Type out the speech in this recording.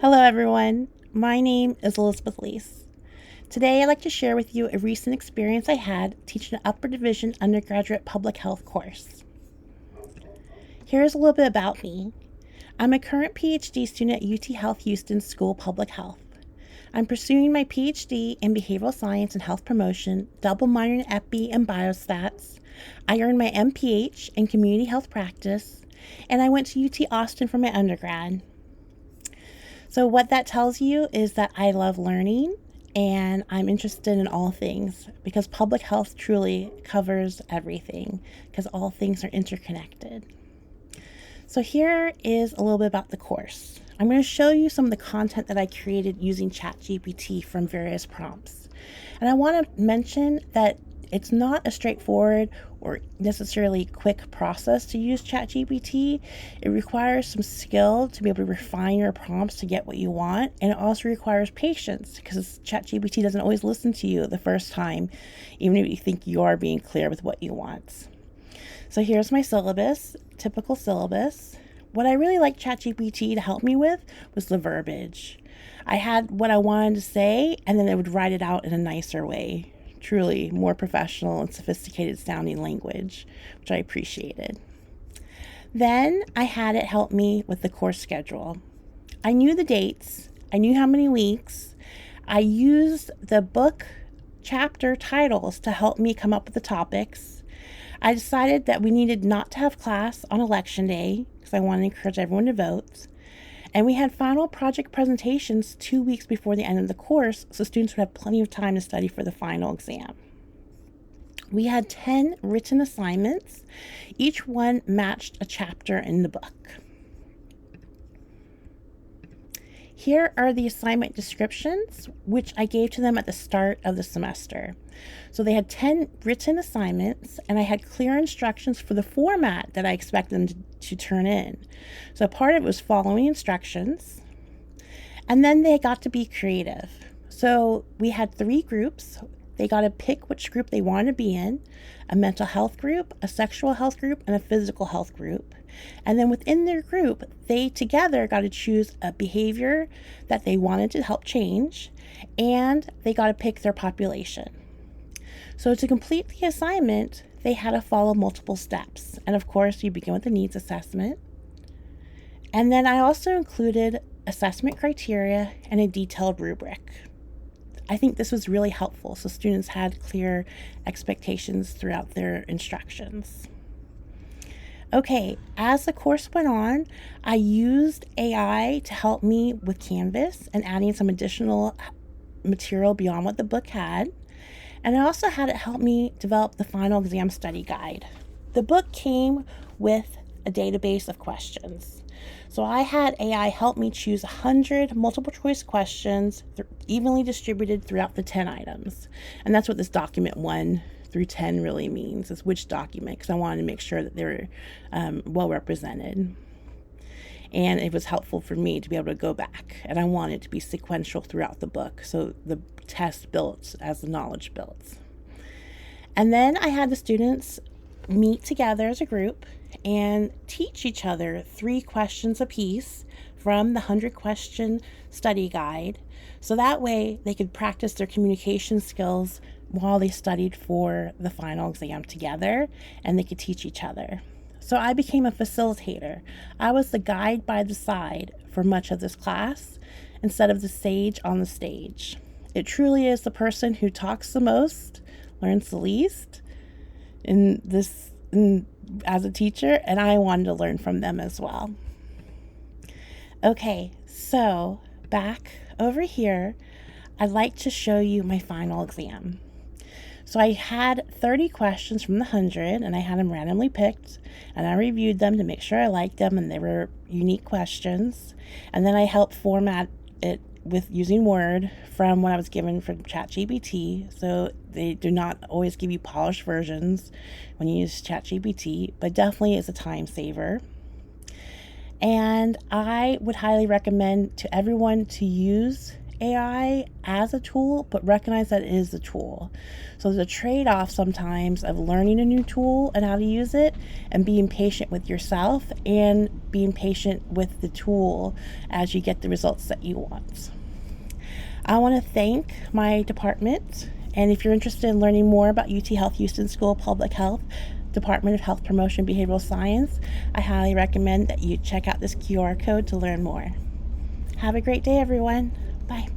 Hello, everyone. My name is Leass. Today, I'd like to share with you a recent experience I had teaching an upper division undergraduate public health course. Here's a little bit about me. I'm a current PhD student at UT Health Houston School of Public Health. I'm pursuing my PhD in behavioral science and health promotion, double minor in epi and biostats. I earned my MPH in community health practice, and I went to UT Austin for my undergrad. So what that tells you is that I love learning and I'm interested in all things because public health truly covers everything because all things are interconnected. So here is a little bit about the course. I'm going to show you some of the content that I created using ChatGPT from various prompts. And I want to mention that it's not a straightforward or necessarily quick process to use ChatGPT. It requires some skill to be able to refine your prompts to get what you want. And it also requires patience because ChatGPT doesn't always listen to you the first time, even if you think you are being clear with what you want. So here's my syllabus, typical syllabus. What I really liked ChatGPT to help me with was the verbiage. I had what I wanted to say, and then it would write it out in a nicer way. Truly more professional and sophisticated sounding language, which I appreciated. Then I had it help me with the course schedule. I knew the dates, I knew how many weeks. I used the book chapter titles to help me come up with the topics. I decided that we needed not to have class on election day because I wanted to encourage everyone to vote. And we had final project presentations 2 weeks before the end of the course, so students would have plenty of time to study for the final exam. We had 10 written assignments. Each one matched a chapter in the book. Here are the assignment descriptions, which I gave to them at the start of the semester. So they had 10 written assignments, and I had clear instructions for the format that I expected them to turn in. So part of it was following instructions, and then they got to be creative. So we had 3 groups. They got to pick which group they wanted to be in, a mental health group, a sexual health group, and a physical health group. And then within their group, they together got to choose a behavior that they wanted to help change, and they got to pick their population. So to complete the assignment, they had to follow multiple steps. And of course, you begin with the needs assessment. And then I also included assessment criteria and a detailed rubric. I think this was really helpful so students had clear expectations throughout their instructions. Okay, as the course went on, I used AI to help me with Canvas and adding some additional material beyond what the book had. And I also had it help me develop the final exam study guide. The book came with a database of questions. So I had AI help me choose 100 multiple choice questions evenly distributed throughout the 10 items. And that's what this document 1 through 10 really means, is which document, because I wanted to make sure that they were well represented. And it was helpful for me to be able to go back, and I wanted it to be sequential throughout the book, so the test built as the knowledge builds. And then I had the students meet together as a group and teach each other 3 questions apiece from the 100-question study guide, so that way they could practice their communication skills while they studied for the final exam together, and they could teach each other. So I became a facilitator. I was the guide by the side for much of this class instead of the sage on the stage. It truly is the person who talks the most, learns the least as a teacher, and I wanted to learn from them as well. Okay, so back over here, I'd like to show you my final exam. So I had 30 questions from the 100, and I had them randomly picked, and I reviewed them to make sure I liked them and they were unique questions. And then I helped format it with using Word from what I was given from ChatGPT. So they do not always give you polished versions when you use ChatGPT, but definitely is a time saver. And I would highly recommend to everyone to use AI as a tool, but recognize that it is a tool. So there's a trade-off sometimes of learning a new tool and how to use it, and being patient with yourself and being patient with the tool as you get the results that you want. I want to thank my department, and if you're interested in learning more about UT Health Houston School of Public Health, Department of Health Promotion Behavioral Science, I highly recommend that you check out this QR code to learn more. Have a great day, everyone. Bye.